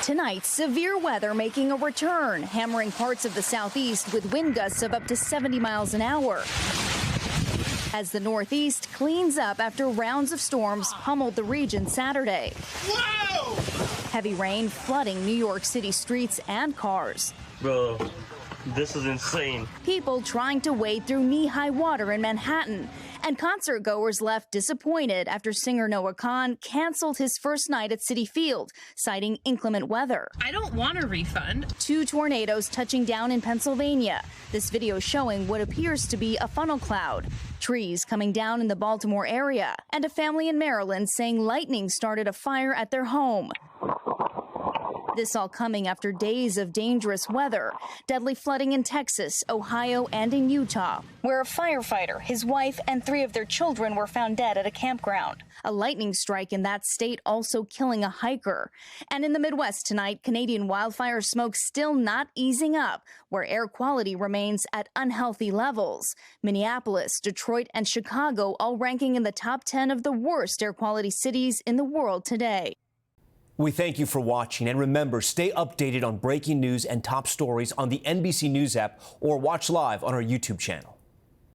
Tonight, severe weather making a return, hammering parts of the southeast with wind gusts of up to 70 miles an hour. As the Northeast cleans up after rounds of storms pummeled the region Saturday. Whoa! Heavy rain flooding New York City streets and cars. Bro, this is insane. People trying to wade through knee-high water in Manhattan. And concert goers left disappointed after singer Noah Khan canceled his first night at Citi Field, citing inclement weather. I don't want a refund. 2 tornadoes touching down in Pennsylvania. This video showing what appears to be a funnel cloud. Trees coming down in the Baltimore area. And a family in Maryland saying lightning started a fire at their home. This all coming after days of dangerous weather, deadly flooding in Texas, Ohio, and in Utah, where a firefighter, his wife, and 3 of their children were found dead at a campground. A lightning strike in that state also killing a hiker. And in the Midwest tonight, Canadian wildfire smoke still not easing up, where air quality remains at unhealthy levels. Minneapolis, Detroit, and Chicago all ranking in the top 10 of the worst air quality cities in the world today. We thank you for watching, and remember, stay updated on breaking news and top stories on the NBC News app or watch live on our YouTube channel.